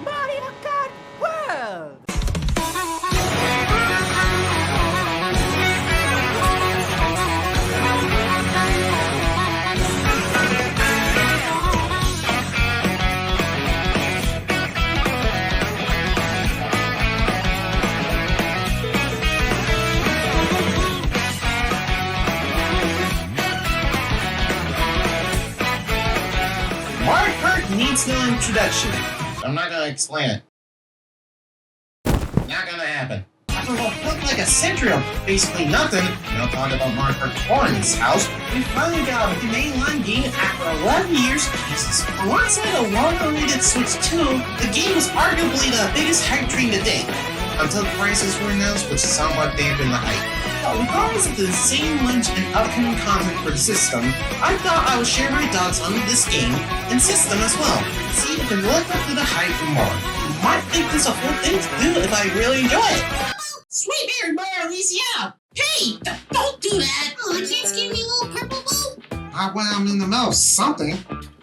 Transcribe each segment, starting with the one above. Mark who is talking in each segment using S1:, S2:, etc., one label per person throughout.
S1: Mario Kart World!
S2: Mario Kart needs no introduction. I'm not gonna explain it. Not gonna happen. After what looked like a century of basically nothing, talk about Mario Kart Tour in this house, we finally got the mainline game after 11 years. Jesus. Alongside a long-awaited Switch 2, the game was arguably the biggest hype train to date. Until the prices were announced, which somewhat dampened the hype. But regardless of the insane launch and upcoming content for the system, I thought I would share my thoughts on this game and system as well. See if it can live up to the hype and more. You might think this a whole thing to do if I really enjoy it.
S3: Sweet Mary Mario Alicia! Hey! Don't do that! Oh, the kids give me a little purple boo!
S2: When I'm in the middle of something.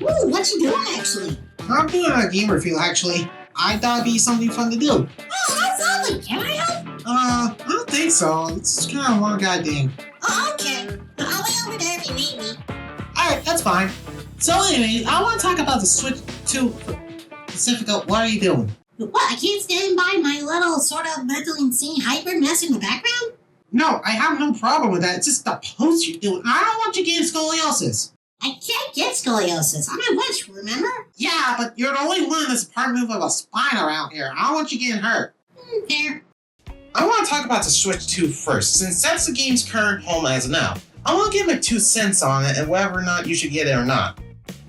S3: Ooh, what you doing actually?
S2: I'm doing a game review actually. I thought it'd be something fun to do.
S3: Oh, that's lovely! Can I help?
S2: I don't think so. It's kind of one guy thing.
S3: Oh, okay. I'll be over there if you need me.
S2: Alright, that's fine. So anyway, I want to talk about the Switch 2 Pacifica. What are you doing?
S3: What, I can't stand by my little sort of mentally insane hyper mess in the background?
S2: No, I have no problem with that. It's just the pose you're doing. I don't want you getting scoliosis.
S3: I can't get scoliosis. I'm a witch, remember?
S2: Yeah, but you're the only one in this apartment with a spine around here. I don't want you getting hurt.
S3: Fair.
S2: I want to talk about the Switch 2 first, since that's the game's current home as of now. I want to give my 2 cents on it and whether or not you should get it or not.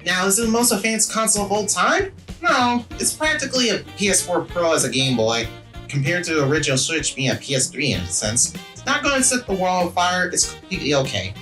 S2: Now, is it the most advanced console of all time? No, it's practically a PS4 Pro as a Game Boy, compared to the original Switch being a PS3 in a sense. It's not going to set the world on fire, it's completely okay.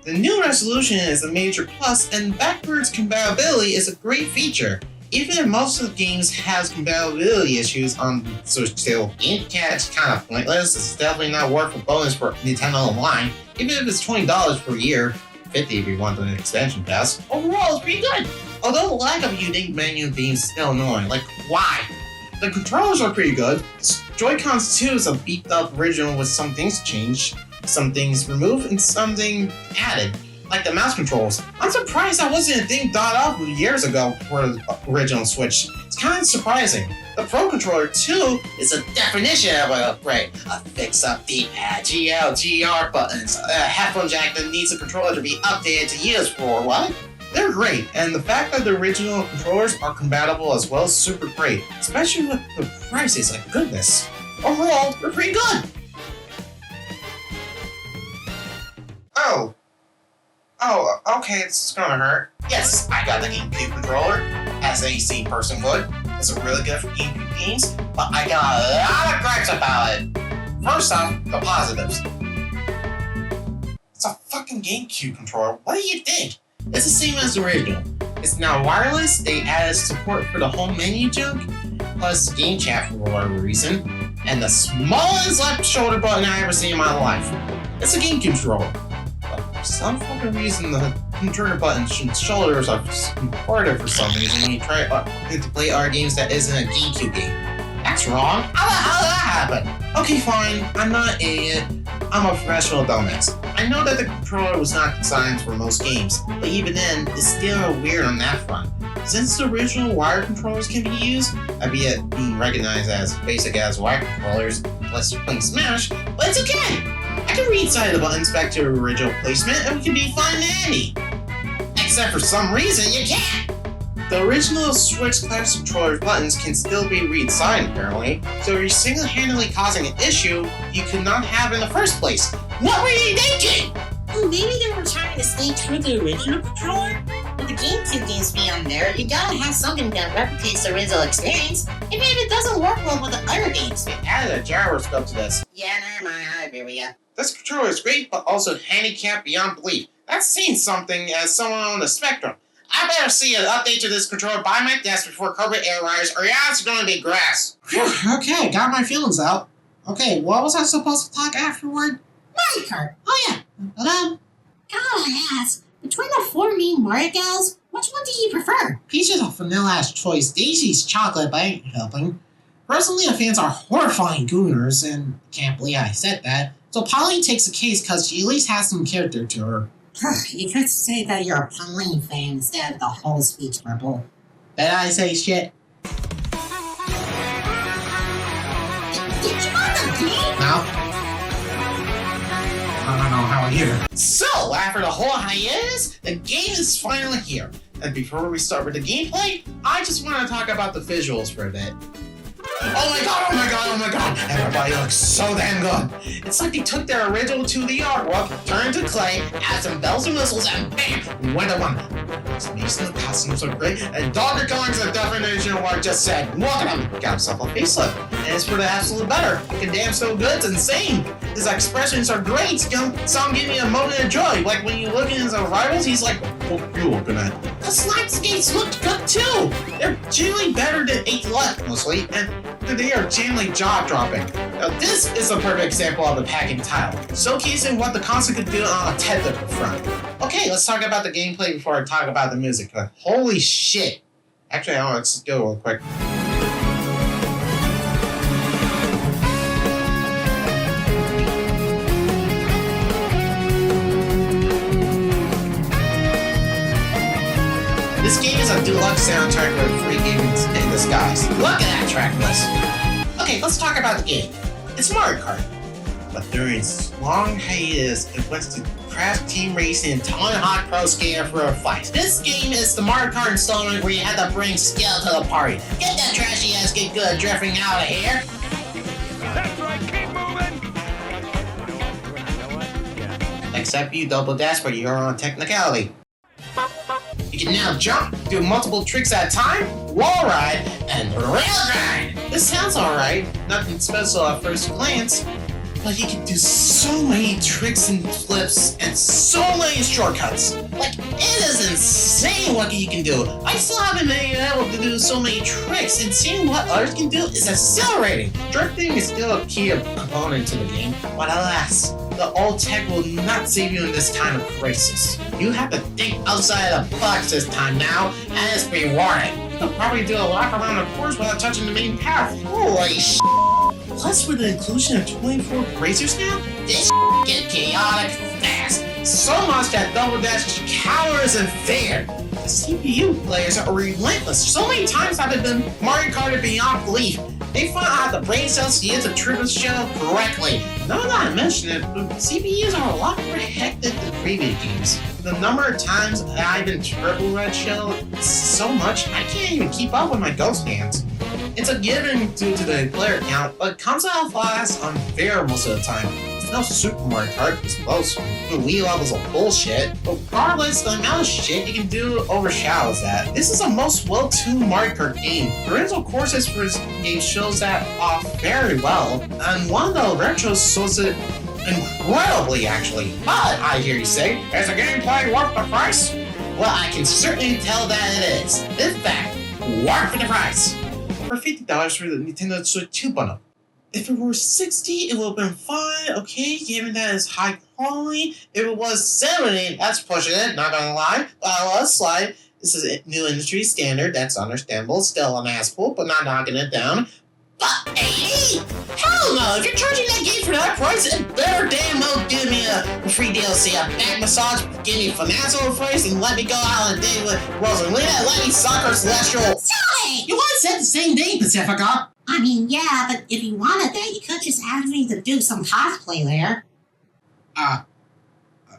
S2: The new resolution is a major plus, and backwards compatibility is a great feature. Even if most of the games has compatibility issues on Switch 2, Game Cat's kind of pointless. It's definitely not worth a bonus for Nintendo Online, even if it's $20 per year, $50 if you want the expansion pass. Overall, it's pretty good. Although the lack of a unique menu being still annoying. Like, why? The controllers are pretty good. Joy-Cons 2 is a beefed-up original with some things changed, some things removed, and something added. Like the mouse controls. I'm surprised that wasn't a thing thought of years ago for the original Switch. It's kind of surprising. The Pro Controller 2 is a definition of an upgrade. A fix-up D-pad, GL, GR buttons, a headphone jack that needs the controller to be updated to use for what? They're great, and the fact that the original controllers are compatible as well is super great, especially with the prices, like goodness. Overall, they're pretty good. Oh, okay, it's gonna hurt. Yes, I got the GameCube controller, as any sane person would. It's really good for GameCube games, but I got a lot of gripes about it. First off, the positives. It's a fucking GameCube controller. What do you think? It's the same as the original. It's now wireless, they added support for the home menu junk, plus game chat for whatever reason, and the smallest left shoulder button I ever seen in my life. It's a GameCube controller. For some fucking reason, the controller buttons and shoulders are harder for some reason when you try to play other games that isn't a GameCube game. That's wrong. How did that happen? Okay, fine. I'm not an idiot. I'm a professional dumbass. I know that the controller was not designed for most games, but even then, it's still weird on that front. Since the original wired controllers can be used, albeit being recognized as basic as wired controllers, unless you're playing Smash, but it's okay! I can reinside the buttons back to their original placement and we can be fine and handy. Except for some reason you can't! The original Switch Classic controller buttons can still be reinside apparently, so you're single-handedly causing an issue you could not have in the first place. What were you thinking?
S3: Oh, maybe they were trying to stay true to the original controller? With the GameCube games being on there, you gotta have something that replicates the original experience, even if it doesn't work well with the other games.
S2: They added a gyroscope to this.
S3: Yeah, never mind, I agree with ya.
S2: This controller is great, but also handicapped beyond belief. That's saying something as someone on the spectrum. I better see an update to this controller by my desk before corporate air wires, or yeah, it's gonna be grass. Whew, okay, got my feelings out. Okay, what was I supposed to talk afterward?
S3: Mario Kart.
S2: Oh yeah,
S3: Gotta ask, between the 4 main Mario gals, which one do you prefer?
S2: Peach is a vanilla-ass choice, Daisy's chocolate, but ain't helping. Personally, the fans are horrifying gooners, and can't believe I said that. So Polly takes the case because she at least has some character to her.
S3: You could say that you're a Pauline fan instead of the whole speech bubble.
S2: Did I say shit?
S3: Did you want the game?
S2: No? I don't know how either. So, after the whole hiatus, the game is finally here. And before we start with the gameplay, I just want to talk about the visuals for a bit. Oh my god, oh my god, oh my god! Everybody looks so damn good! It's like they took their original 2D artwork, turned it to clay, added some bells and whistles, and bam! Went to one. It's amazing, the costumes are great, and Dr. Killing's the definition of what I just said. Look at him! Got himself a facelift. And it's for the absolute better. Fucking damn so good, it's insane! His expressions are great! Some give me a moment of joy. Like when you look at his rivals, he's like, what are you looking at? The slime skates look good too! They're genuinely better than 8 left, mostly, and they are genuinely jaw-dropping. Now this is a perfect example of a packing tile, showcasing what the console could do on a technical front. Okay, let's talk about the gameplay before I talk about the music. Holy shit! Actually, let's go real quick. This game is a deluxe soundtrack with free games in disguise. Look at that track list! Okay, let's talk about the game. It's Mario Kart. But during its long hiatus, it went to Crash Team Racing and Tony Hawk Pro Skater for a fight. This game is the Mario Kart installment where you have to bring skill to the party. Get that trashy ass get good drifting out of here!
S4: That's right, keep moving!
S2: Except you double dash, but you're on technicality. You can now jump, do multiple tricks at a time, wall ride, and rail grind! This sounds alright, nothing special at first glance, but you can do so many tricks and flips and so many shortcuts. Like, it is insane what you can do. I still haven't been able to do so many tricks, and seeing what others can do is exhilarating. Drifting is still a key component to the game, but alas, the old tech will not save you in this time of crisis. You have to think outside of the box this time now, and it's rewarding. You'll probably do a lap around the course without touching the main path. Holy sh**. Plus, with the inclusion of 24 racers now, this get chaotic fast. So much that Double Dash cowers in fear. The CPU players are relentless. So many times I've been Mario Kart beyond belief. They found out the brain cells to use the triple shell correctly. Now that I mention it, CPUs are a lot more hectic than previous games. The number of times I've been triple red shell so much, I can't even keep up with my ghost hands. It's a given due to the player count, but it comes out fast unfair most of the time. It's no Super Mario Kart, it's close. The Wii levels of bullshit, but regardless, the amount of shit you can do overshadows that. This is the most well-tuned Mario Kart game. The original courses for this game shows that off very well, and one of the retros shows it incredibly, actually. But, I hear you say, is the gameplay worth the price? Well, I can certainly tell that it is. In fact, worth the price. For $50 for the Nintendo Switch 2 bundle. If it were $60, it would have been fine, okay, given that it's high quality. If it was $70, that's pushing it, not gonna lie. Let's slide. This is a new industry standard, that's understandable. Still an asshole, but not knocking it down. But 80? Hell no, if you're charging that game for that price, it better damn well give me a free DLC, a back massage, give me a financial price, and let me go out on a date with Rosalina, let me suck her celestial.
S3: Sorry!
S2: You once said the same thing, Pacifica.
S3: I mean, yeah, but if you wanted that, you could just ask me to do some cosplay there.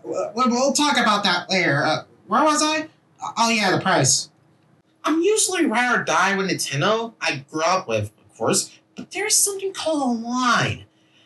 S2: We'll talk about that later. Where was I? Oh yeah, the price. I'm usually ride or die with Nintendo. I grew up with, of course, but there's something called a line.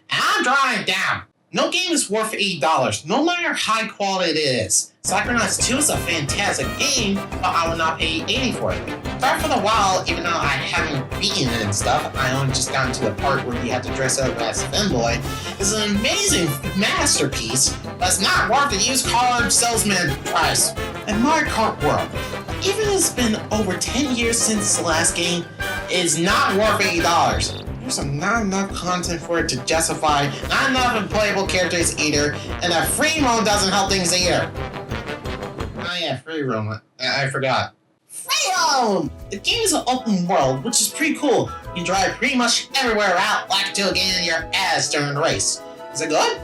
S2: And I'm drawing it down. No game is worth $80, no matter how high quality it is. Psychonauts 2 is a fantastic game, but I will not pay $80 for it. Breath of the Wild, even though I haven't beaten it and stuff, I only just gotten to the part where you have to dress up as a femboy, is an amazing masterpiece, but it's not worth the used car salesman price. And Mario Kart World, even if it's been over 10 years since the last game, it is not worth $80. There's not enough content for it to justify, not enough playable characters either, and the free roam doesn't help things either. Oh yeah, free roam. I forgot. Free roam! The game is an open world, which is pretty cool. You can drive pretty much everywhere out like to get in your ass during the race. Is it good?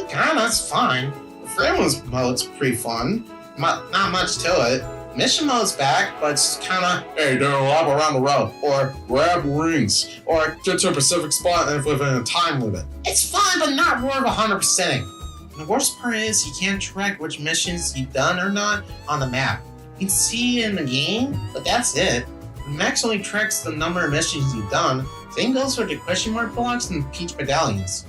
S2: Kinda, it's fine. The free roam mode's pretty fun. Not much to it. Mission mode's back, but it's kinda, hey, do a lap around the road, or grab rings, or get to a specific spot within a time limit. It's fun, but not worth 100%ing. The worst part is you can't track which missions you've done or not on the map. You can see in the game, but that's it. The max only tracks the number of missions you've done. Same goes for the question mark blocks and peach medallions.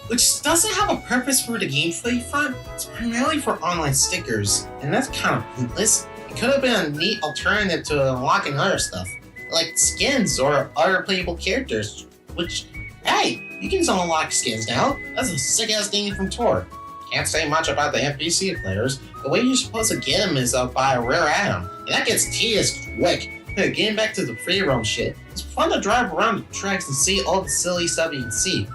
S2: Which doesn't have a purpose for the gameplay front, it's primarily for online stickers, and that's kind of pointless. It could have been a neat alternative to unlocking other stuff, like skins or other playable characters, which, hey, you can unlock skins now. That's a sick-ass thing from Tor. Can't say much about the NPC players. The way you're supposed to get them is by a rare item, and that gets tedious quick. Hey, getting back to the free roam shit, it's fun to drive around the tracks and see all the silly stuff you can see.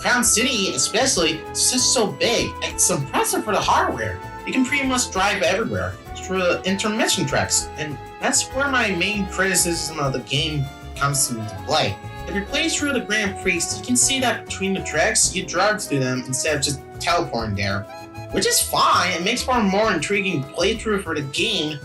S2: Crown City especially, is just so big. It's impressive for the hardware. You can pretty much drive everywhere through the intermission tracks, and that's where my main criticism of the game comes into play. If you play through the Grand Prix, you can see that between the tracks, you drive through them instead of just teleporting there. Which is fine, it makes for a more intriguing playthrough for the game,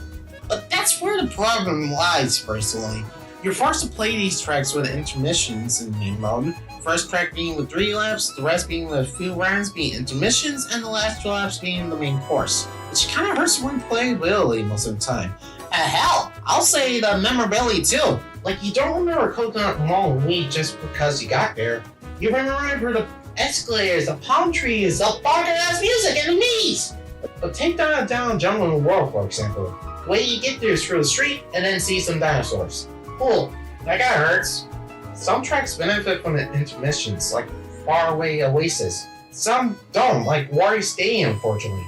S2: but that's where the problem lies personally. You're forced to play these tracks with intermissions in main mode. First track being with 3 laps, the rest being the few rounds being intermissions, and the last 2 laps being the main course, which kind of hurts when playability most of the time. Hell, I'll say the memorability too. Like, you don't remember Coconut Mall Week just because you got there. You remember the escalators, the palm trees, the barking-ass music, and the knees! But take down Jungle in the World, for example. The way you get there is through the street, and then see some dinosaurs. Cool, that guy hurts. Some tracks benefit from the intermissions, like Faraway Oasis. Some don't, like Wario Stadium, unfortunately.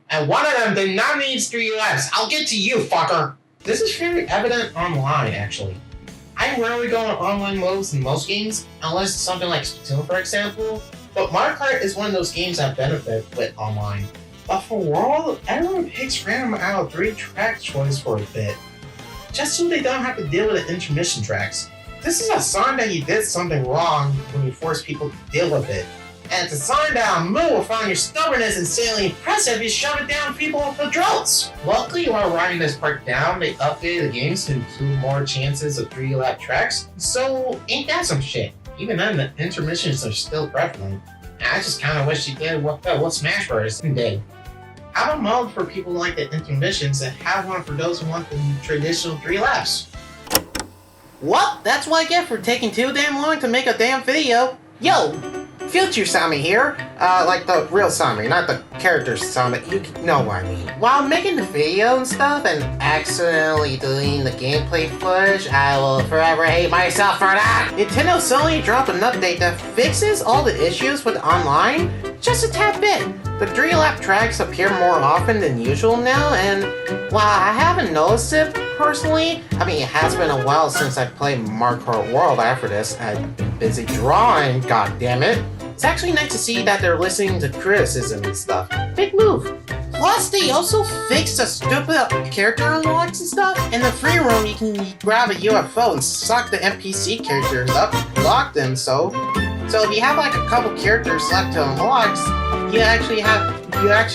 S2: And one of them did not need 3 laps. I'll get to you, fucker! This is very evident online, actually. I rarely go on online modes in most games, unless it's something like Splatoon, for example. But Mario Kart is one of those games that benefit with online. But for World, everyone picks random out of 3 track choice for a bit, just so they don't have to deal with the intermission tracks. This is a sign that you did something wrong when you force people to deal with it. And it's a sign that a move will find your stubbornness insanely impressive if you shove it down people with the droughts. Luckily, while writing this part down, they updated the games to include more chances of 3-lap tracks, so ain't that some shit? Even then, the intermissions are still prevalent. I just kinda wish you did what Smash Bros. Did. Have a mode for people who like the intermissions and have one for those who want the traditional 3 laps.
S1: Well, that's what I get for taking too damn long to make a damn video. Yo, future Zamae here. Like the real Zamae, not the character Zamae. You know what I mean. While making the video and stuff and accidentally deleting the gameplay footage, I will forever hate myself for that. Nintendo suddenly dropped an update that fixes all the issues with online just a tad bit. The 3-lap tracks appear more often than usual now, and while I haven't noticed it personally, I mean, it has been a while since I played Mario Kart World after this. I've been busy drawing, goddammit. It's actually nice to see that they're listening to criticism and stuff. Big move. Plus, they also fixed the stupid character unlocks and stuff. In the free roam, you can grab a UFO and suck the NPC characters up, lock them, so if you have like a couple characters left to unlock, you actually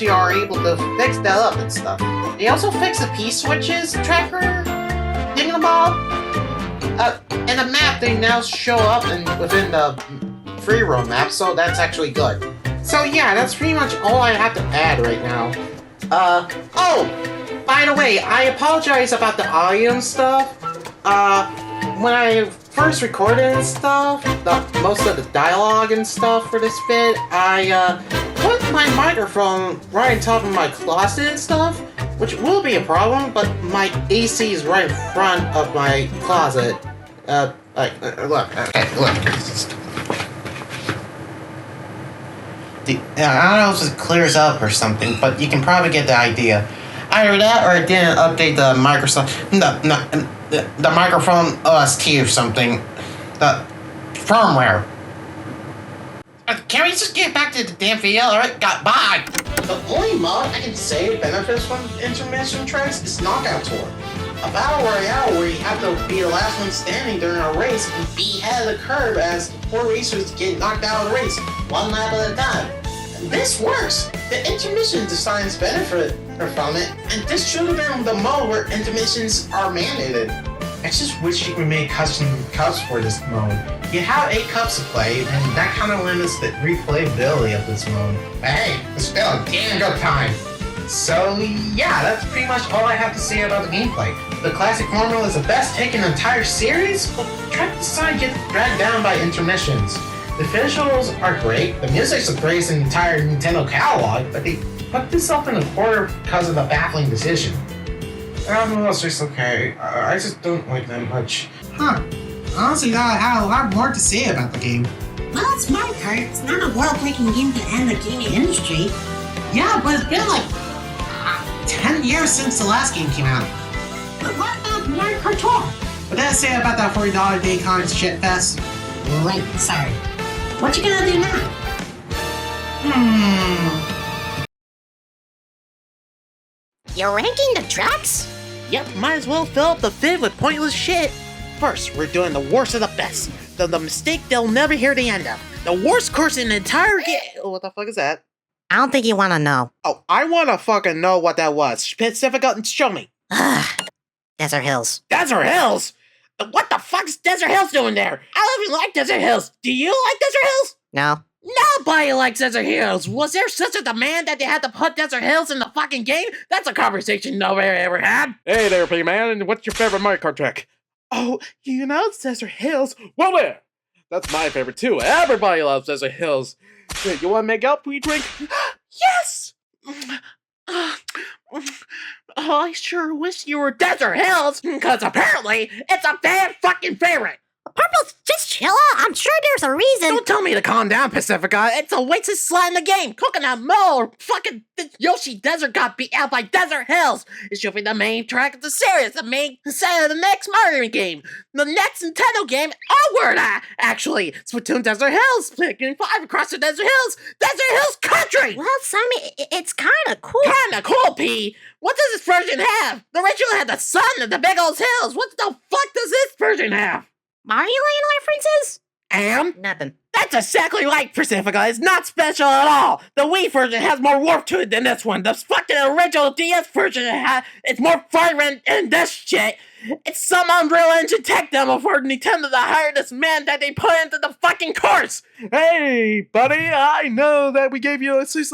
S1: are able to fix that up and stuff. They also fixed the P-switches tracker thingamabob. And the map, they now show up within the free roam map, so that's actually good. So yeah, that's pretty much all I have to add right now. Oh! By the way, I apologize about the audio and stuff. When I first recorded and stuff, most of the dialogue and stuff for this bit, I put my microphone right on top of my closet and stuff, which will be a problem, but my AC is right in front of my closet. Look. I don't know if it clears up or something, but you can probably get the idea. Either that or it didn't update the Microsoft, the microphone OST or something. The firmware. Can we just get back to the damn video? Alright, bye! The only mod I can say benefits from intermission tracks is Knockout Tour. A battle royale where you have to be the last one standing during a race and be ahead of the curve as the poor racers get knocked out of the race, one lap at a time. And this works! The intermission designs benefit from it, and this should have been the mode where intermissions are mandated. I just wish you could make custom cups for this mode. You have 8 cups to play, and that kind of limits the replayability of this mode. But hey, it's still a damn good time. So yeah, that's pretty much all I have to say about the gameplay. The classic formula is the best take in the entire series, but track design gets dragged down by intermissions. The visuals are great, the music's the greatest in the entire Nintendo catalog, but they put this up in a corner because of the baffling decision. It's just okay. I just don't like them much. Huh. Honestly, I had a lot more to say about the game.
S3: Well, it's Mario Kart. It's not a world-breaking game to end the gaming industry.
S1: Yeah, but it's been like 10 years since the last game came out.
S3: But what about Mario Kart Tour?
S1: What did I say about that $40 Daycon shit fest?
S3: Wait, sorry. What you gonna do now? You're ranking the tracks?
S1: Yep, might as well fill up the vid with pointless shit. First, we're doing the worst of the best. The mistake they'll never hear the end of. The worst course in the entire game. What the fuck is that?
S3: I don't think you wanna know.
S1: Oh, I wanna fucking know what that was. Pacifica, show me.
S3: Desert Hills.
S1: Desert Hills? What the fuck's Desert Hills doing there? I don't even like Desert Hills. Do you like Desert Hills?
S3: No.
S1: Nobody likes Desert Hills. Was there such a demand that they had to put Desert Hills in the fucking game? That's a conversation nobody ever had.
S4: Hey there, big man, and what's your favorite Mario Kart track?
S1: Oh, you know it's Desert Hills.
S4: Well there! That's my favorite too. Everybody loves Desert Hills. Hey, you wanna make out, we drink?
S1: Yes! I sure wish you were Desert Hills, because apparently it's a fan fucking favorite.
S3: Purple's just chill out. I'm sure there's a reason.
S1: Don't tell me to calm down, Pacifica. It's a wasted slot in the game. Coconut Mo or fucking Yoshi Desert got beat out by Desert Hills. It should be the main track of the series, the main set of the next Mario game, the next Nintendo game. Onward, actually. Splatoon Desert Hills, Splatoon 5 across the Desert Hills, Desert Hills Country.
S3: Well, Simon, it's kind of cool.
S1: Kinda cool, P. What does this version have? The original had the sun and the big old hills. What the fuck does this version have?
S3: Mario Land references?
S1: And?
S3: Nothing.
S1: That's exactly like Pacifica. It's not special at all. The Wii version has more warp to it than this one. The fucking original DS version it's more vibrant than this shit. It's some Unreal Engine tech demo for Nintendo to hire this man that they put into the fucking course.
S4: Hey, buddy, I know that we gave you a cease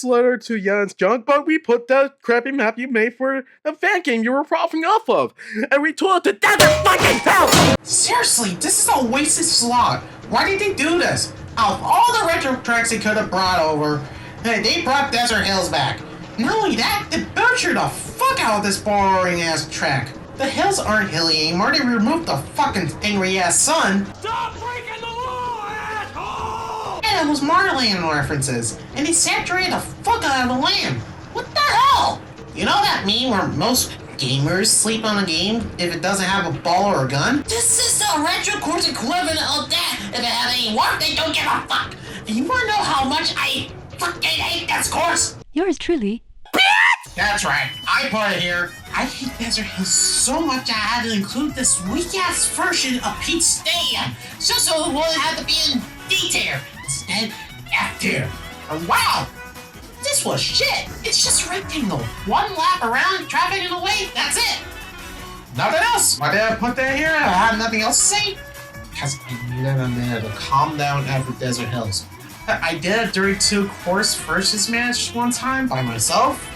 S4: letter to Jan's junk, but we put that crappy map you made for the fan game you were profiting off of, and we told it to Desert fucking Hell!
S2: Seriously, this is a wasted slot. Why did they do this? Out of all the retro tracks they could have brought over, hey, they brought Desert Hills back. Not only that, they butchered the fuck out of this boring ass track. The hills aren't hilly anymore. They removed the fucking angry ass sun.
S4: Stop breaking the law, asshole!
S2: And it was Mario Land references. And they saturated the fuck out of the land. What the hell? You know that meme where most gamers sleep on a game if it doesn't have a ball or a gun? This is the retro course equivalent of that. If it had any warp, they don't give a fuck. And you wanna know how much I fucking hate this course?
S5: Yours truly.
S2: That's right, I put it here. I hate Desert Hills so much I had to include this weak-ass version of Pete's Stadium, just so it wouldn't have to be in D tier. Instead, F tier. And wow, this was shit. It's just a rectangle. One lap around, traffic in the way, that's it. Nothing else. Why did I put that here? I have nothing else to say. Because I needed a minute to calm down after Desert Hills. I did a Dirty 2 course versus match one time by myself.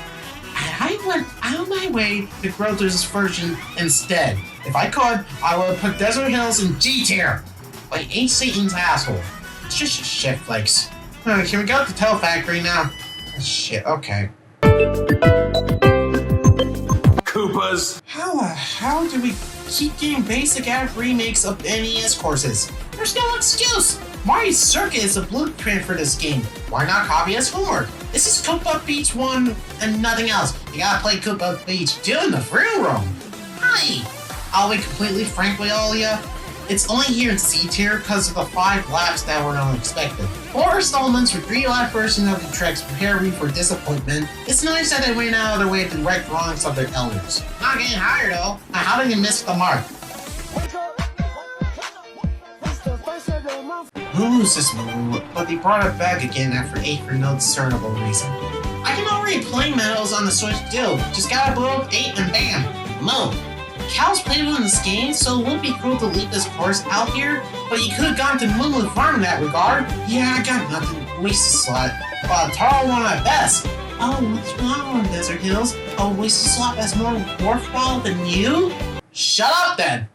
S2: And I went out of my way to grow through this version instead. If I could, I would have put Desert Hills in G tier. Like H. Satan's asshole. It's just shit flakes. Can we go to the Tail Factory now? Shit, okay.
S4: Koopas!
S2: How the hell do we keep getting basic app remakes of NES courses? There's no excuse! Mario Circuit is a blueprint for this game. Why not copy his homework? This is Koopa Beach 1 and nothing else. You gotta play Koopa Beach 2 in the free room. Hi! I'll be completely frank with all of ya. It's only here in C tier because of the 5 laps that were unexpected. 4 installments for 3 live versions of the tracks prepare me for disappointment. It's nice that they went out of their way to right wrongs of their elders. Not getting higher though. Now how did you miss the mark? Who's this move? But they brought it back again after 8 for no discernible reason. I can already play medals on the Switch too. Just gotta blow up 8 and bam! Move! Cal's playable in this game, so it would be cool to leave this course out here, but you could have gone to Moonlit Farm in that regard. Yeah, I got nothing. Waste a slot. But Taro one at best. Oh, what's wrong on Desert Hills? Oh, waste a slot that's more worthwhile than you? Shut up then!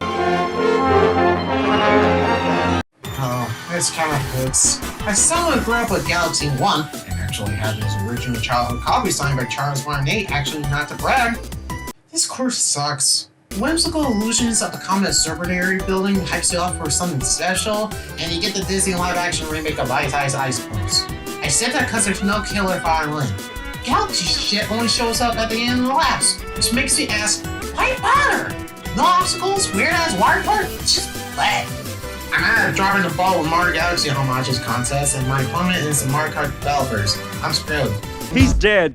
S2: Oh, this kind of hurts. I somehow grew up with Galaxy 1, and actually had his original childhood copy signed by Charles 1 and 8, actually not to brag. This course sucks. Whimsical illusions of the Comet Observatory building hypes you up for something special, and you get the Disney live-action remake of Ice Ice Ice Course. I said that because there's no killer violin. Galaxy shit only shows up at the end of the laps, which makes me ask, why bother? No obstacles, weird-ass water park? Just play. I'm out of dropping the ball with Mario Galaxy homages contest, and my opponent is the Mario Kart developers. I'm screwed.
S5: He's dead.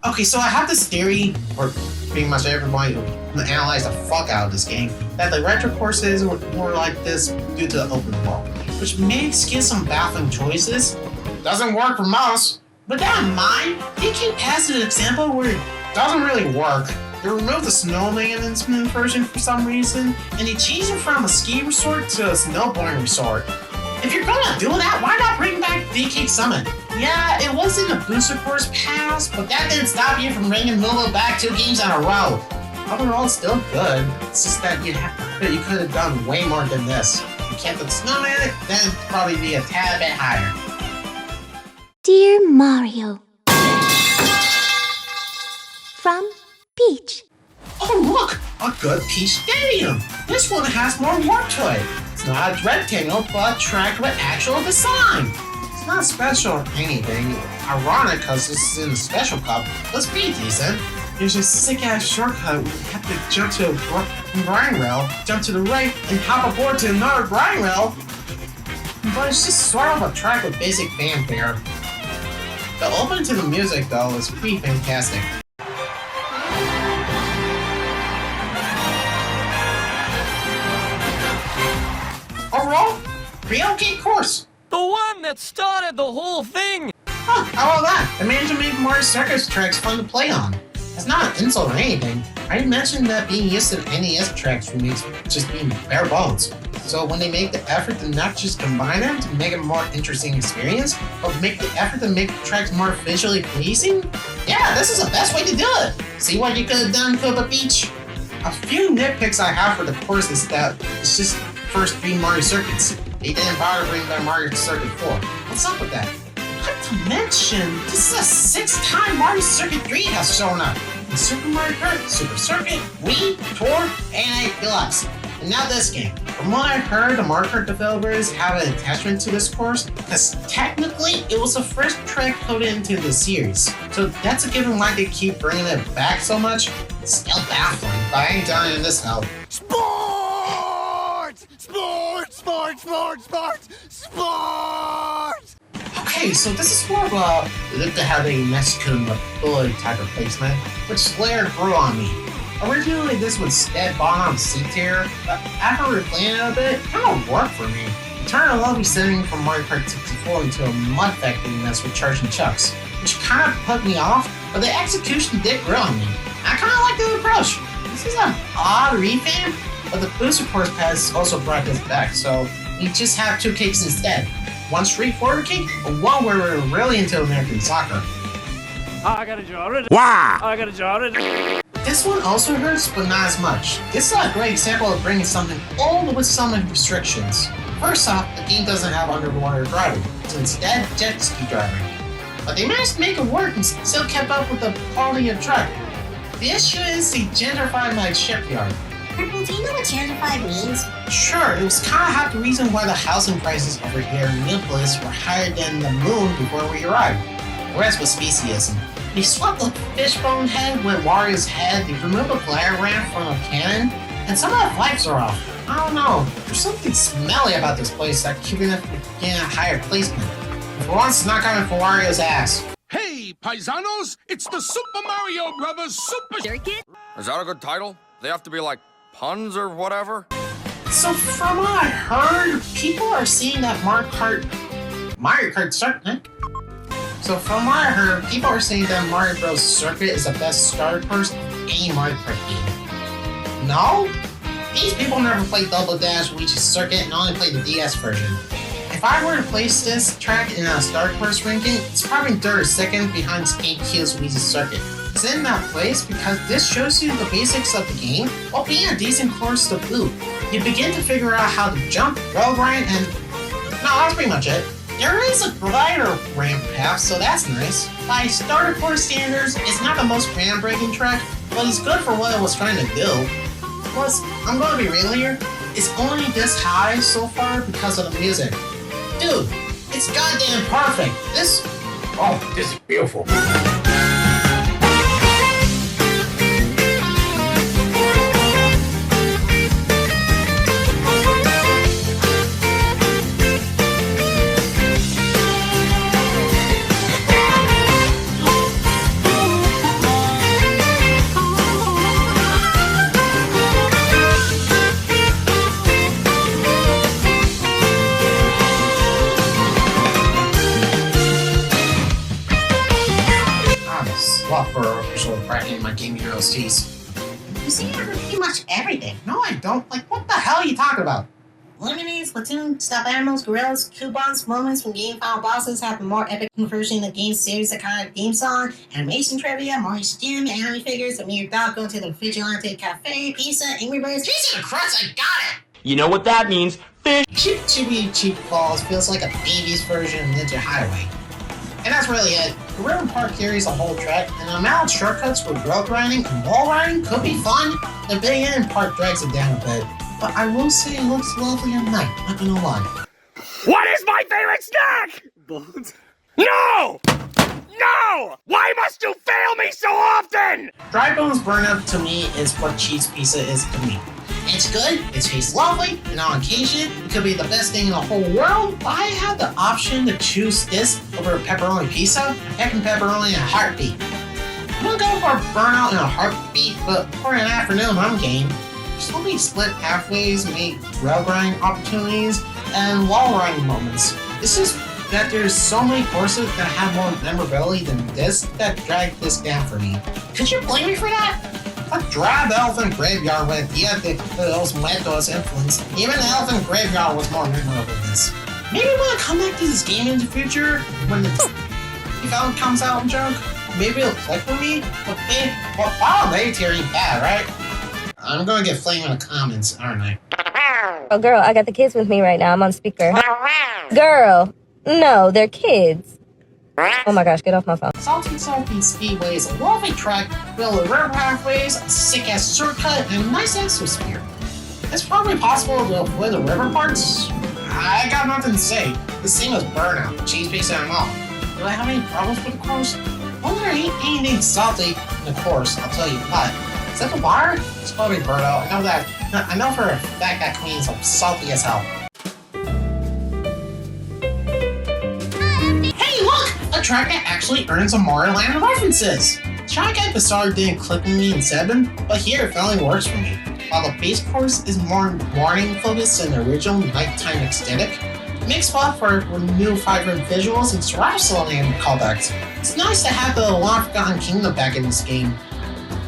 S2: Okay, so I have this theory, or pretty much everybody who analyzed the fuck out of this game, that the retro courses were more like this due to the open world, which may excuse some baffling choices. Doesn't work for most. But that in mind, GameCube has an example where it doesn't really work. They removed the snowman version for some reason, and they changed it from a ski resort to a snowboarding resort. If you're gonna do that, why not bring back DK Summit? Yeah, it wasn't a booster course pass, but that didn't stop you from bringing Momo back 2 games in a row. Overall, it's still good. It's just that you could have done way more than this. You kept the snowman, then it'd probably be a tad bit higher.
S6: Dear Mario. From Peach.
S2: Oh look, a good Peach Stadium. This one has more work to it. It's not a rectangle, but a track with actual design. It's not special or anything. Ironic because this is in the Special Cup. Let's be decent. There's a sick-ass shortcut where you have to jump to a grind rail, jump to the right, and hop aboard to another grind rail. But it's just sort of a track with basic fanfare. The opening to the music, though, is pretty fantastic. Overall, pretty okay course.
S5: The one that started the whole thing!
S2: Huh, how about that? They managed to make Mario Circus tracks fun to play on. It's not an insult or anything. I mentioned that being used to NES tracks remakes just being bare bones. So when they make the effort to not just combine them to make a more interesting experience, but make the effort to make the tracks more visually pleasing, yeah, this is the best way to do it. See what you could have done, Koopa Beach? A few nitpicks I have for the course is that it's just first 3 Mario Circuits. They didn't bother bringing back Mario Circuit 4. What's up with that? Not to mention, this is the 6th time Mario Circuit 3 has shown up. In Super Mario Kart, Super Circuit, Wii, Tour, and Deluxe. And now this game. From what I've heard, the Mario Kart developers have an attachment to this course, because technically, it was the first track coded into the series. So that's a given why they keep bringing it back so much. It's still baffling, but I ain't done it in this hell.
S5: Sports! Sports! Sports! Sports! Sports! Sports!
S2: Okay, so this is more of a look to how they Mexican bullet type of placement, which later grew on me. Originally, this was dead bottom C tier, but after replaying it a bit, it kind of worked for me. It turned a lovely setting from Mario Kart 64 into a mud factory mess with charging chucks, which kind of put me off, but the execution did grow on me. I kind of like the approach. This is an odd revamp, but the booster course pass also brought this back, so you just have 2 cakes instead. One straightforward cake, and one where we're really into American soccer.
S5: I got a jar. Wow! I got a jar.
S2: This one also hurts, but not as much. This is a great example of bringing something old with some restrictions. First off, the game doesn't have underwater driving, so instead, jet ski driving. But they managed to make it work and still kept up with the quality of truck. The issue is they gentrified my shipyard.
S3: Purple, do you know what gentrified means?
S2: Sure, it was kind of half the reason why the housing prices over here in Neopolis were higher than the moon before we arrived. The rest was speciesism. We swapped the fishbone head with Wario's head, they removed the glare ramp from the cannon, and some of the lights are off. I don't know, there's something smelly about this place that keeping it getting a higher placement. For once, it's not coming for Wario's ass.
S7: Hey, paisanos, it's the Super Mario Brothers Super Circuit.
S8: Is that a good title? They have to be like puns or whatever?
S2: So from what I heard, people are seeing that Mario Kart Circuit. So from what I heard, people are saying that Mario Bros. Circuit is the best starter course of any Mario Kart game. No? These people never played Double Dash, Luigi's Circuit, and only played the DS version. If I were to place this track in a starter course ranking, it's probably third or second behind GameCube's Luigi's Circuit. It's in that place because this shows you the basics of the game while being a decent course to boot. You begin to figure out how to jump, roll grind, and... no, that's pretty much it. There is a glider ramp path, so that's nice. By starter course standards, it's not the most groundbreaking track, but it's good for what it was trying to do. Plus, I'm gonna be real here, it's only this high so far because of the music. Dude, it's goddamn perfect. This is beautiful. For officially cracking my Game Heroes teeth.
S3: You see pretty much everything.
S2: No, I don't. Like, what the hell are you talking about?
S3: Lemonade, Splatoon, stuffed animals, gorillas, coupons, moments from game file bosses have a more epic conversion in the game series, the kind of game song, animation trivia, Mario's gym, anime figures, a mere dog going to the Vigilante Cafe, pizza, Angry Birds.
S2: Jesus Christ, I got it!
S9: You know what that means? Fish!
S2: Cheap Chibi Cheap Falls feels like a baby's version of Ninja Highway. And that's really it. The River Park carries a whole track, and the amount of shortcuts for road grinding and wall riding could be fun. The big end part drags it down a bit, but I will say it looks lovely at night, not gonna lie.
S5: What is my favorite snack? Bones? No! No! Why must you fail me so often?
S2: Dry Bones Burnout to me is what cheese pizza is to me. It's good, it tastes lovely, and on occasion, it could be the best thing in the whole world, but I had the option to choose this over pepperoni pizza, and pepperoni in a heartbeat. I'm gonna go for Burnout in a heartbeat, but for an afternoon home game, slowly split halfways, make rail grinding opportunities, and wall riding moments. It's just that there's so many courses that have more memorability than this that drag this down for me. Could you blame me for that? A drab elephant graveyard with the Los Muertos influence. Even the elephant graveyard was more memorable than this. Maybe when I come back to this game in the future, when the film comes out and junk, maybe it'll click for me. But they tearing bad, right? I'm gonna get flamed in the comments, aren't I?
S10: Oh, girl, I got the kids with me right now. I'm on speaker. Girl, no, they're kids. Oh my gosh, get off my phone.
S2: Salty Speedway is a lovely track filled with rare pathways, a sick-ass shortcut, and a nice atmosphere. It's probably possible to avoid the river parts. I got nothing to say. This thing was Burnout, cheese pizza and all. Do I have any problems with the course? Well, there ain't anything salty in the course, I'll tell you what. Is that the water? It's probably Burnout. I know for a fact that Queen's salty as hell. A track that actually earns some Mario Land references. Shy Guy Bazaar didn't click with me in 7, but here it finally works for me. While the base course is more morning focused than the original nighttime aesthetic, it makes spot for new vibrant visuals and survival land callbacks. It's nice to have the long forgotten kingdom back in this game.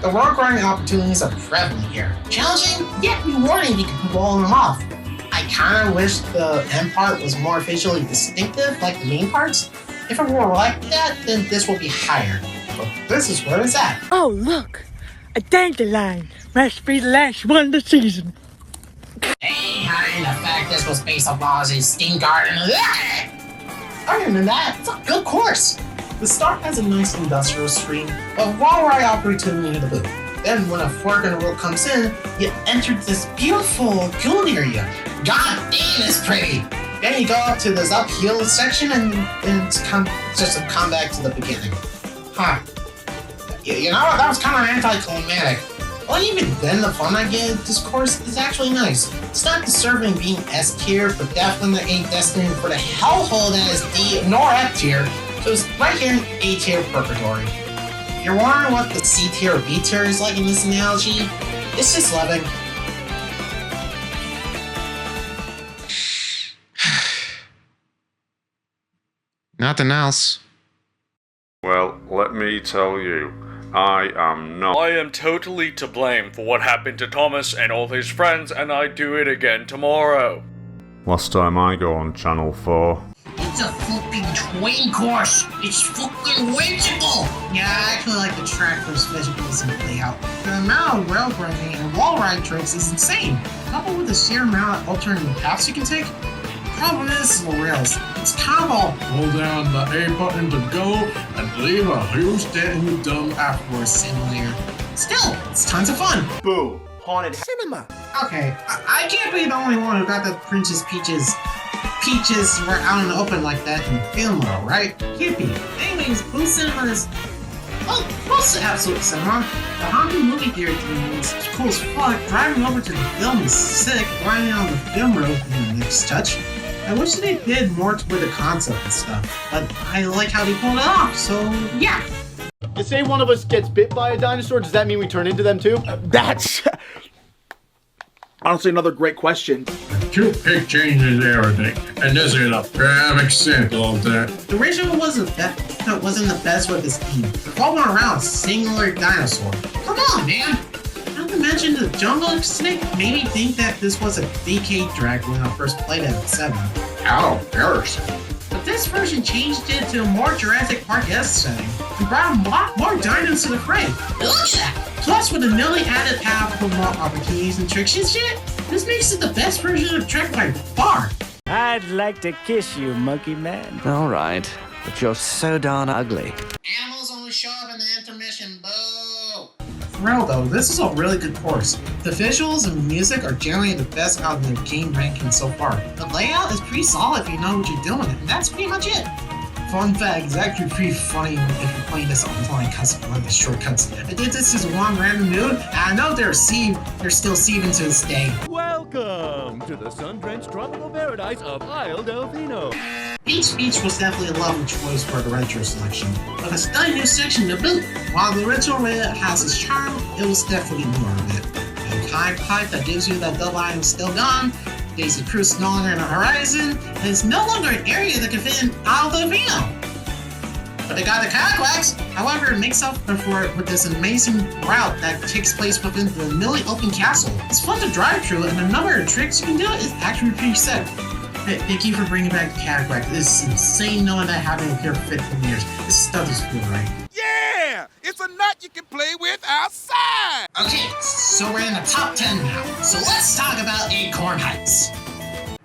S2: The road grinding opportunities are prevalent here. Challenging, yet rewarding you can roll them off. I kinda wish the end part was more visually distinctive like the main parts. If it were like that, then this will be higher. But this is where it's at.
S11: Oh, look! A dandelion! Must be the last one of the season.
S2: Hey, hiding the fact this was based on Ozzy's Steam Garden. Other than that, it's a good course. The start has a nice industrial stream, but wall ride opportunity to boot. Then when a fork in the road comes in, you enter this beautiful lagoon area. God damn, it's pretty! Then you go up to this uphill section and just come back to the beginning. Huh. You know what, that was kind of anticlimactic. Well, even then, the fun I get at this course is actually nice. It's not deserving being S tier, but definitely ain't destined for the hellhole that is D nor F tier, so it's right here in A tier purgatory. If you're wondering what the C tier or B tier is like in this analogy, it's just loving. Nothing else.
S12: Well, let me tell you, I am not.
S5: I am totally to blame for what happened to Thomas and all his friends, and I do it again tomorrow.
S12: Last time I go on Channel 4.
S3: It's a fucking train course. It's fucking winchable.
S2: Yeah, I actually like the track for vegetables and layout. The amount of rail grinding and wall ride tricks is insane. Coupled with the sheer amount of alternative paths you can take, problem is the rails. It's kind of all hold down the A button to go and leave a huge dent in the dump afterwards simulator. Still, it's tons of fun.
S5: Boo. Haunted cinema.
S2: Okay, I can't be the only one who got the Princess Peaches were out in the open like that in film mode, right? Can't be. Anyways, Blue Cinema is... well, most absolute cinema. The haunted movie theater thing is cool as fuck. Driving over to the film is sick. Riding on the film road in the next touch. I wish they did more with the concept and stuff, but I like how they pulled it off, so yeah.
S4: To say one of us gets bit by a dinosaur, does that mean we turn into them too?
S5: That's honestly another great question.
S7: Toothpick changes everything, and this is a perfect example of that.
S2: The original wasn't the best with this theme. Revolving around a singular dinosaur. Come on, man! Not to mention the jungle snake made me think that this was a DK drag when I first played it at 7.
S7: How embarrassing.
S2: But this version changed it to a more Jurassic Park-esque setting and brought a lot more dinos to the fray. Look at that! Plus, with a newly added path for more opportunities and tricks and shit, this makes it the best version of Trek by far.
S11: I'd like to kiss you, monkey man.
S13: Alright, but you're so darn ugly.
S2: Animals only show up in the intermission, boo! For real though, this is a really good course. The visuals and music are generally the best out of the game ranking so far. The layout is pretty solid if you know what you're doing, and that's pretty much it. Fun fact, it's actually pretty funny if you're playing this online because of one of the shortcuts. I did this as one random dude, and I know they're still sieving to this day.
S4: Welcome to the sun-drenched tropical paradise of Isle Delfino.
S2: Beach Beach was definitely a lovely choice for the retro selection, but a stunning new section to boot. While the retro layout has its charm, it was definitely more of it. The high pipe that gives you that double item is still gone. Daisy Cruise no longer in the horizon, and it's no longer an area that can fit in Isle Delfino. But they got the kayak wax. However, it makes up for it with this amazing route that takes place within the newly open castle. It's fun to drive through, and the number of tricks you can do is actually pretty sick. Hey, thank you for bringing back the kayak wax. It's insane knowing that I haven't been here for 15 years. This stuff is cool, right?
S7: Yeah! It's a nut you can play with outside!
S2: Okay, so we're in the top 10 now. So let's talk about Acorn Heights.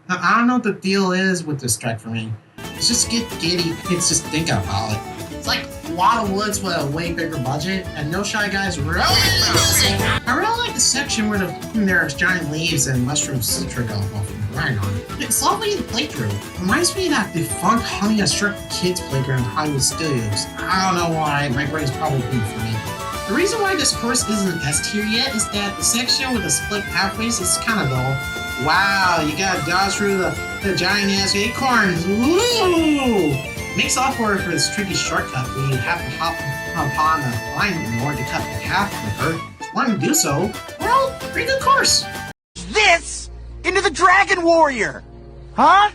S2: Now, I don't know what the deal is with this track for me. It's just get giddy. It's just think about it. It's like Wild Woods with a way bigger budget, and No Shy Guys really music. I really like the section where there's giant leaves and mushrooms trick off and grind on it. It's lovely to play through. It reminds me of that defunct Honey I Struck Kids playground in Hollywood Studios. I don't know why, my brain's probably been for me. The reason why this course isn't S tier yet is that the section with the split pathways is kind of dull. Wow, you gotta dodge through the giant ass acorns. Woo! Makes up for it for this tricky shortcut where you have to hop on the line in order to cut the path quicker. Want to do so? Well, pretty good course.
S5: This into the Dragon Warrior! Huh?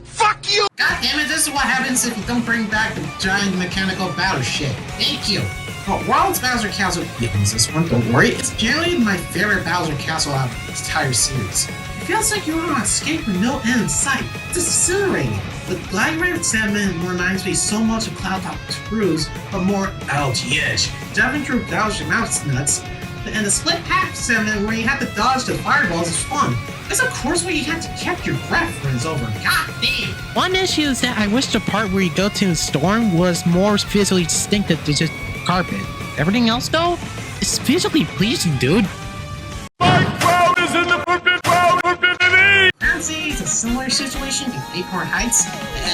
S5: Fuck you!
S2: God damn it, this is what happens if you don't bring back the giant mechanical battle shit. Thank you. Oh, World's Bowser Castle begins this one, don't worry. It's generally my favorite Bowser Castle out of this entire series. It feels like you're on escape with no end in sight. It's exhilarating. The glide ramp segment reminds me so much of Cloud Top Cruise, but more out to the edge. Diving through Bowser Mountain nuts, and the split path segment where you have to dodge the fireballs is fun. It's a course where you have to catch your breath when it's over. God damn! One issue is that I wish the part where you go to the storm was more visually distinctive than just carpet. Everything else though,
S14: It's visually pleasing, dude.
S3: Honestly, it's a similar situation to Acorn Heights,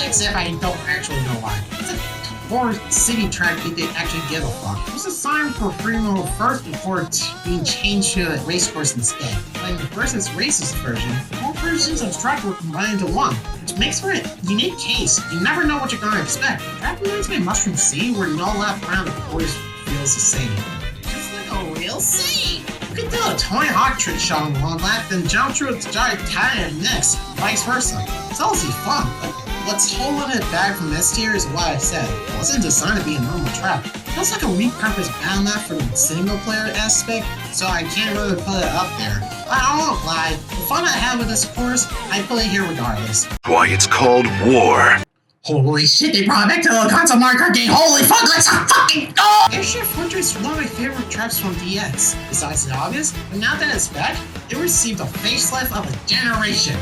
S3: except I don't actually know why. It's a core city track that they actually give a fuck. It was assigned for free mode first before being changed to a race course instead. When versus races version, all versions of track were combined into one, which makes for a unique case. You never know what you're gonna expect. That reminds me of Mushroom City, where no lap around the course feels the same. Just like a real city. You could do a Tony Hawk trick shot on one lap, then jump through a giant canyon next, vice versa. It's honestly fun, but what's holding it back from S tier is what I said. It wasn't designed to be a normal track. It feels like a repurposed battle map for the single player aspect, so I can't really put it up there. I won't lie, the fun I have with this course, I put it here regardless.
S15: Why, it's called War.
S3: Holy shit, they brought it back to the console Mario Kart game! Holy fuck, let's fucking go! Airship Fortress is one of my favorite tracks from DS. Besides the obvious, but now that it's back, it received a facelift of a generation.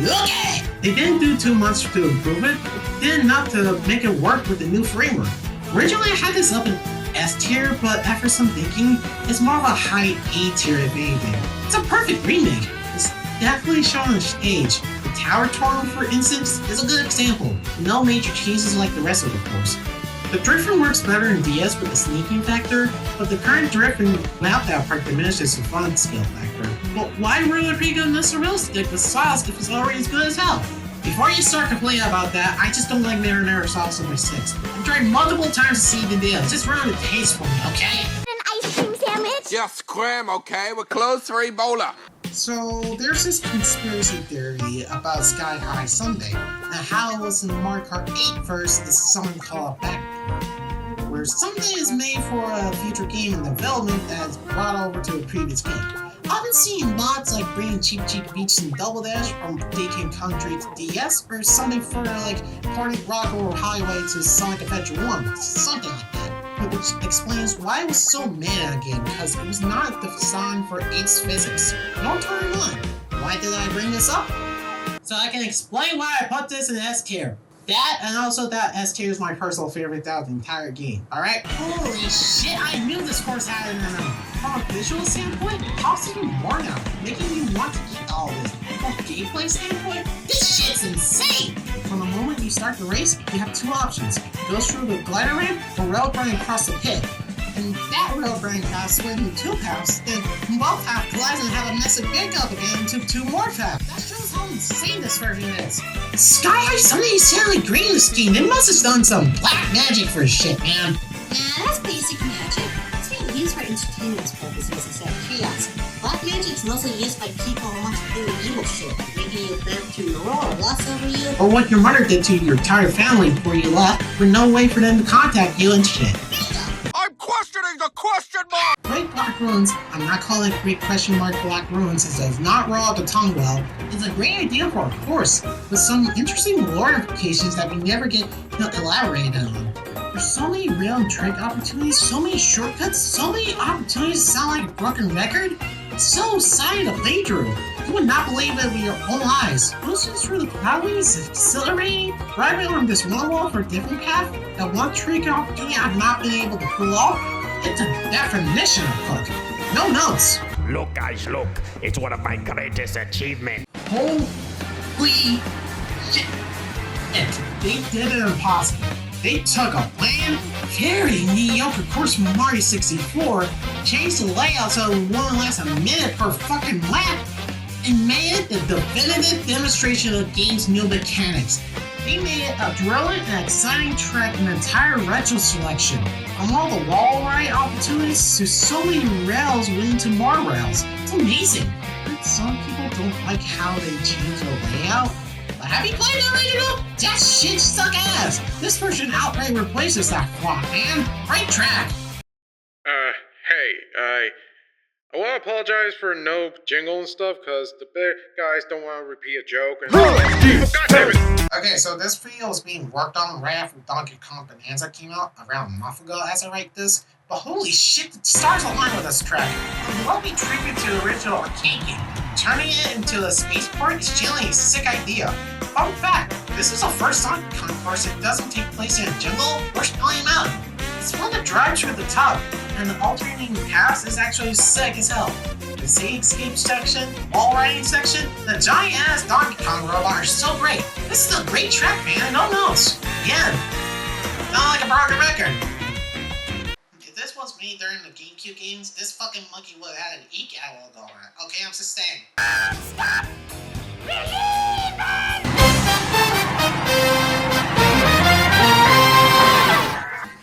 S3: Look at it! They didn't do too much to improve it, but did enough to make it work with the new framework. Originally I had this up in S tier, but after some thinking, it's more of a high A tier if anything. It's a perfect remake. It's definitely shown its age. The Tower Tornado, for instance, is a good example. No major changes like the rest of the course. The drifting works better in DS with the sneaking factor, but the current drifting without that part diminishes the fun skill factor. But why really pick on Mr. Realistic with sauce if it's already as good as hell? Before you start complaining about that, I just don't like marinara sauce on my sticks. I've tried multiple times to see the deal. Just ruin the taste for me, okay?
S6: An ice cream sandwich?
S7: Just scram, okay? We're closed for Ebola.
S3: So, there's this conspiracy theory about Sky High Sunday, and how it was in Mario Kart 8 first is something called a backdoor, where Sunday is made for a future game in development that is brought over to a previous game. I've been seeing mods like bringing Cheap Beach and Double Dash from DK Country to DS, or something further like Party Rock or Highway to Sonic Adventure 1, something like that. Which explains why I was so mad at the game, because it was not designed for 8's physics, nor turn 1. Why did I bring this up? So I can explain why I put this in S tier. That, and also that S tier is my personal favorite out of the entire game, alright? Holy shit, I knew this course had it in it. From a visual standpoint, it costs even more now, making you want to eat all this. From a gameplay standpoint, this shit's insane! From the moment you start the race, you have two options. It goes through the glider ramp or rail running across the pit. And that rail running path split into two paths, then both half collides and have a massive big up again into two more paths. That shows how insane this version is. Sky High Sunday is certainly great in this game. They must have done some black magic for shit, man.
S16: Nah, that's basic magic. It's being used for entertainment purposes instead of chaos. Black magic's mostly used by people who want to do evil shit, like making you bend to your role or lust over you.
S3: Or what your mother did to your entire family before you left, with no way for them to contact you and shit.
S7: I'm questioning the question mark!
S3: Great Black Ruins, I'm not calling it Great Question Mark Black Ruins as it's not raw the tongue well, is a great idea for a course, with some interesting lore implications that we never get elaborated on. There's so many real and trick opportunities, so many shortcuts, so many opportunities to sound like a broken record. It's so exciting to play through. You would not believe it with your own eyes. Motion through the cloudways is exhilarating. Driving on this one wall for a different path, that one trick opportunity I've not been able to pull off, it's a definition of hook. No notes.
S5: Look, guys, look. It's one of my greatest achievements.
S3: Holy shit. They did it impossible. They took a bland, very mediocre course from Mario 64, changed the layout so it wouldn't last a minute per fucking lap, and made it the definitive demonstration of the game's new mechanics. They made it a brilliant and exciting track and entire retro selection. From all the wall ride opportunities to so many rails leading to more rails. It's amazing. But some people don't like how they changed the layout. But have you played the original? That shit suck ass. This version outright replaces that flop, man. Great track.
S4: Hey, I want to apologize for no jingle and stuff, because the big guys don't want to repeat a joke. And God damn it!
S3: Okay, so this video is being worked on right after Donkey Kong Bonanza came out around a month ago as I write this. But holy shit, the stars align with this track. A lovely tribute to the original arcade game. Turning it into a spaceport is generally a sick idea. Fun fact, this is the first Donkey Kong course that doesn't take place in a jungle or snowy mountain. It's fun to drive through the top, and
S2: and the alternating paths is actually sick as hell. The Escape section, wall riding section, the giant-ass Donkey Kong robot are so great. This is a great track, man, no notes. Again, not like a broken record. If this was me during the GameCube games, this fucking monkey would have had an e-cat logo on it. Okay, I'm sustained.
S5: Stop!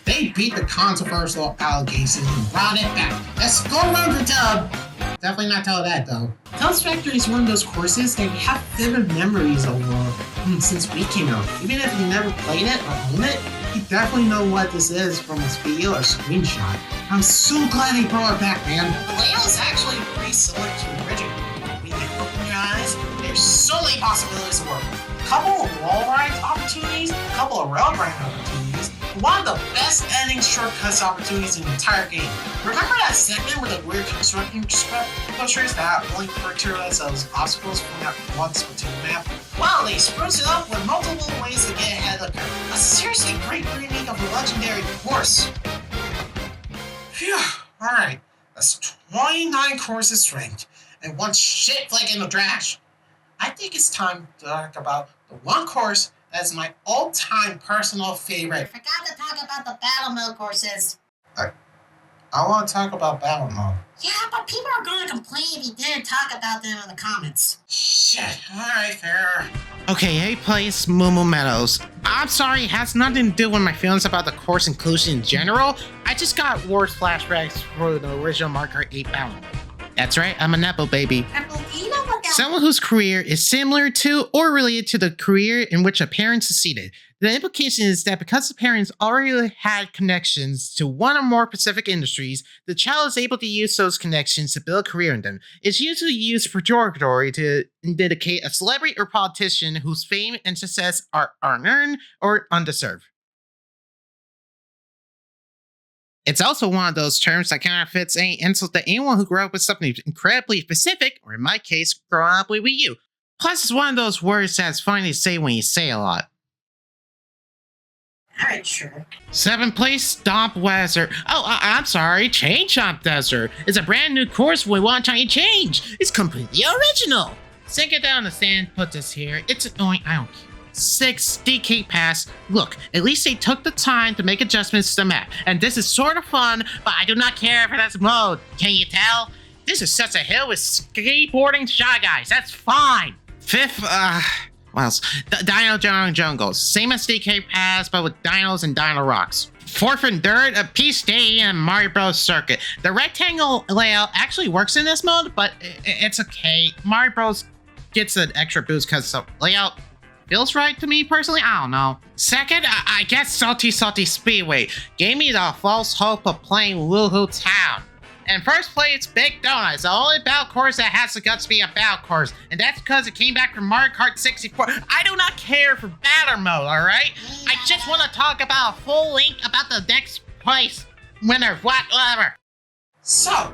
S2: They beat the controversial allegations and brought it back. Let's go around the tub. Definitely not tell that though. Tales Factory is one of those courses that you have vivid memories over since we came out. Even if you never played it or own it, you definitely know what this is from this video or screenshot. I'm so glad they brought it back, man. The layout is actually pretty similar to the original. When you open your eyes, there's so many possibilities of work. A couple of wall rides opportunities, a couple of rail grind opportunities, and one of the best ending shortcuts opportunities in the entire game. Remember that segment with the weird construction pushers that only refer to as those obstacles from that one Splatoon map? Well, they spruce it up with multiple ways to get ahead of the curve. A seriously great remake of a legendary course. Phew, alright, that's 29 courses strength, and one shit flick in the trash. I think it's time to talk about the one course that's my all-time personal favorite.
S3: I forgot to talk about the battle mode courses.
S2: I want to talk about battle mode.
S3: Yeah, but people are going to complain if you didn't talk about them in the comments.
S2: Shit, alright, fair.
S17: Okay, hey place, Moo Meadows. I'm sorry, it has nothing to do with my feelings about the course inclusion in general. I just got worse flashbacks for the original Mario Kart 8 battle mode. That's right, I'm a Nepo baby. Someone whose career is similar to or related to the career in which a parent succeeded. The implication is that because the parents already had connections to one or more specific industries, the child is able to use those connections to build a career in them. It's usually used pejoratively to indicate a celebrity or politician whose fame and success are unearned or undeserved. It's also one of those terms that kind of fits any insult to anyone who grew up with something incredibly specific, or in my case, growing up with Wii U. Plus, it's one of those words that's funny to say when you say a lot.
S3: Alright, sure.
S17: 7th place, Stomp Desert. Oh, I'm sorry, Chain Chomp Desert. It's a brand new course with one tiny change. It's completely original. Sink it down the sand, put this here. It's annoying, I don't care. 6 DK Pass. Look, at least they took the time to make adjustments to the map. And this is sort of fun, but I do not care for this mode. Can you tell? This is such a hill with skateboarding Shy Guys. That's fine. 5th, what else? Dino Jungles. Same as DK Pass, but with dinos and dino rocks. 4th and 3rd, a Peach Stadium and Mario Bros. Circuit. The rectangle layout actually works in this mode, but it's okay. Mario Bros. Gets an extra boost because the layout feels right to me personally. I don't know. 2nd, I guess Salty Speedway gave me the false hope of playing Woohoo Town. And 1st place, Big Donuts, the only battle course that has the guts to be a battle course. And that's because it came back from Mario Kart 64. I do not care for battle mode, alright? I just want to talk about a full link about the next place winner, whatever.
S2: So,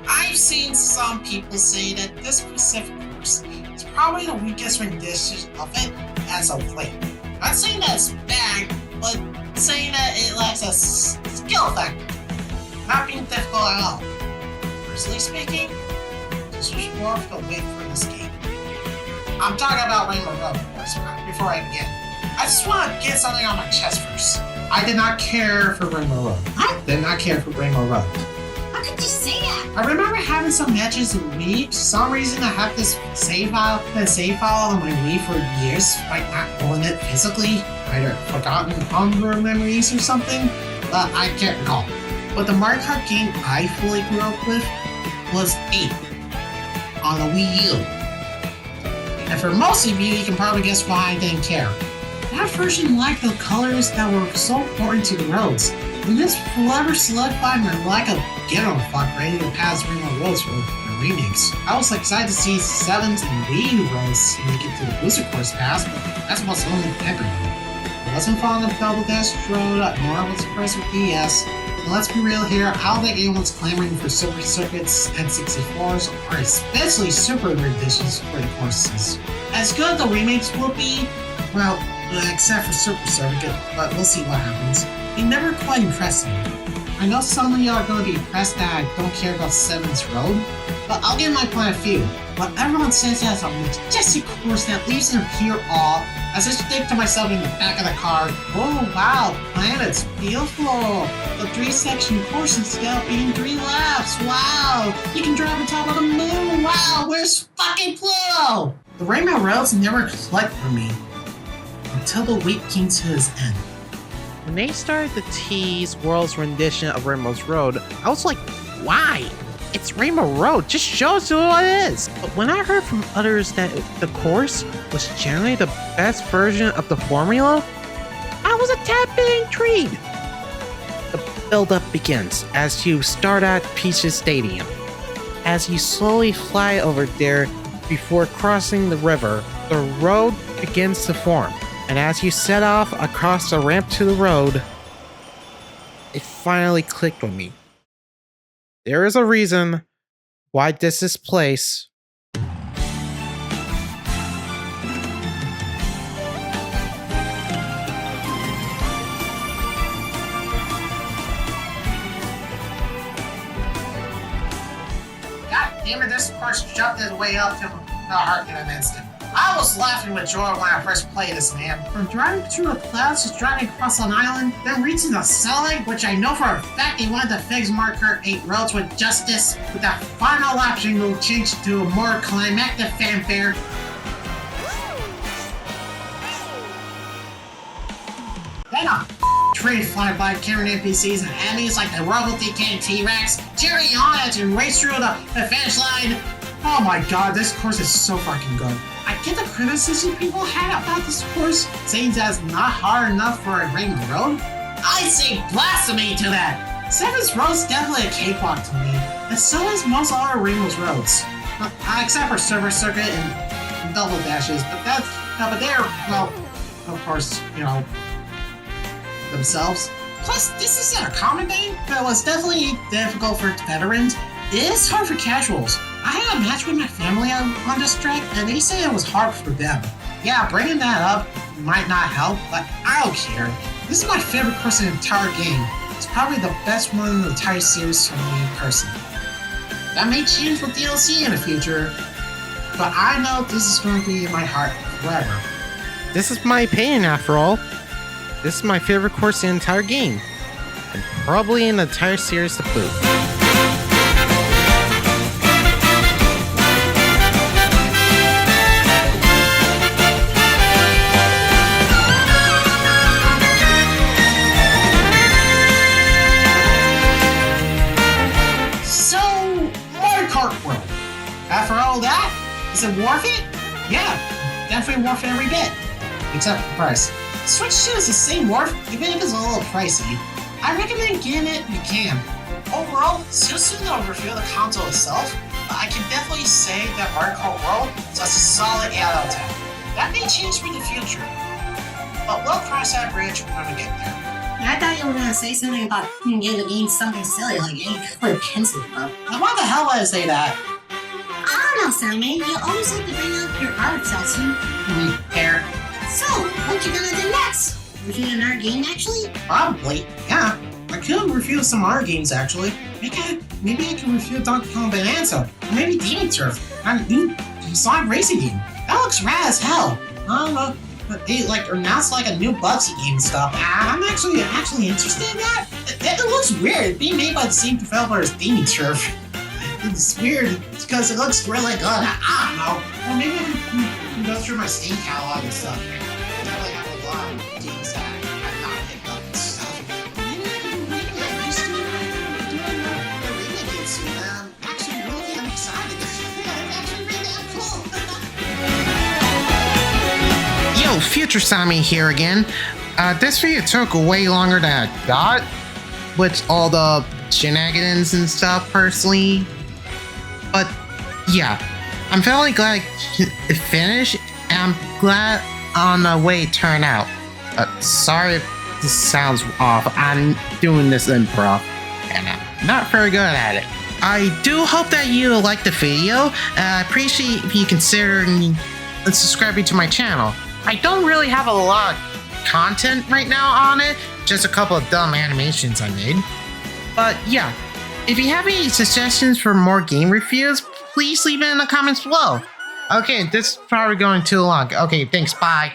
S2: I've seen some people say that this specific course is probably the weakest rendition of it as of late. Not saying that it's bad, but saying that it lacks a skill factor. Not being difficult at all. Personally speaking, this was more of a wait for this game. I'm talking about Rainbow Road, of course, before I begin. I just want to get something on my chest first. I did not care for Rainbow Road. I did not care for Rainbow Road.
S3: How could you say that?
S2: I remember having some matches in Wii. For some reason, I have this save file on my Wii for years, despite not holding it physically. Either forgotten hunger memories or something, but I can't recall. But the Mario Kart game I fully grew up with was 8 on the Wii U. And for most of you can probably guess why I didn't care. That version lacked the colors that were so important to the roads. And this forever solidified my lack of get-on-fuck ready to pass Rainbow Roads for the remakes. I was excited to see 7s and Wii U roads make it to the Booster Course pass, but that's what's only peppered me. I wasn't fond of Double Dash Road, nor was impressed with DS. And let's be real here, I don't think anyone's clamoring for Super Circuits and 64s, or especially Super Editions for the courses. As good as the remakes will be, well, except for Super Circuit, but we'll see what happens. They never quite impressed me.
S3: I know some of you are going to be impressed that I don't care about Seven's Road, but I'll give my point of view. But everyone says it has a majestic course that leaves them pure awe, as I think to myself in the back of the car, oh wow, planet's beautiful. The 3-section course instead of being 3 laps, wow. You can drive on top of the moon, wow, where's fucking Pluto? The Rainbow Roads never clicked for me until the week came to its end.
S17: When they started to tease World's rendition of Rainbow's Road, I was like, why? It's Rainbow Road, just show us what it is. But when I heard from others that the course was generally the best version of the formula, I was a tad bit intrigued. The build-up begins as you start at Peach's Stadium. As you slowly fly over there before crossing the river, the road begins to form. And as you set off across the ramp to the road, it finally clicked with me. There is a reason why this place
S3: God damn it, this course jumped his way up to the heart in an instant. I was laughing with joy when I first played this, man. From driving through the clouds to driving across an island, then reaching the sunlight, which I know for a fact they wanted to fix Mario Kart 8 roads with justice, with that final lap jingle changed to a more climactic fanfare. Then a train flying by carrying NPCs and enemies like the Robo DK and T-Rex, cheering on as you race through the finish line. Oh my god, this course is so fucking good. I get the criticism people had about this course, saying that it's not hard enough for a Rainbow Road. I say blasphemy to that! Seven's Road's definitely a cakewalk to me, and so is most other Rainbow's Roads. Except for Server Circuit and Double Dashes, but they're, well, of course, you know, themselves. Plus, this isn't a common thing, but it was definitely difficult for veterans. It is hard for casuals. I had a match with my family on this track, and they say it was hard for them. Yeah, bringing that up might not help, but I don't care. This is my favorite course in the entire game. It's probably the best one in the entire series for me personally. That may change with DLC in the future, but I know this is going to be in my heart forever.
S17: This is my opinion after all. This is my favorite course in the entire game, and probably in the entire series to boot.
S3: After all that, is it worth it? Yeah, definitely worth it every bit. Except for the price. Switch 2 is the same worth, even if it's a little pricey. I recommend getting it if you can. Overall, still soon to review the console itself, but I can definitely say that Mario Kart World is a solid 8 out of 10. That may change for the future, but we'll cross that bridge when we get there.
S16: I thought you were gonna say something about you gave the game something silly like any color pencil club.
S3: Now why the hell would I say that?
S16: I don't know, Zamae. You always like to bring up your art, Celsius.
S3: Fair.
S16: So, what you gonna do next? Review another game, actually?
S3: Probably, yeah. I could review some other games, actually. Maybe I can review Donkey Kong Bonanza, or maybe Demon Turf, a new Sonic racing game. That looks rad as hell. I don't know. They announced a new Bugsy game and stuff. I'm actually interested in that. It looks weird, being made by the same developer as Demon Turf. It's weird because it looks really good. I don't know. Or maybe I can go through my Steam catalog and stuff. I definitely have a lot of games that I've not picked up and stuff. Maybe I can do I used to doing the remake soon. I'm excited. It's actually really damn cool.
S17: Yo, Future Zamae here again. This video took way longer than I thought, with all the shenanigans and stuff personally. But yeah, I'm very glad it finished, and I'm glad on the way it turned out. Sorry if this sounds off. I'm doing this improv, and I'm not very good at it. I do hope that you like the video. I appreciate if you consider subscribing to my channel. I don't really have a lot of content right now on it, just a couple of dumb animations I made. But yeah, if you have any suggestions for more game reviews, please leave it in the comments below. Okay, this is probably going too long. Okay, thanks, bye.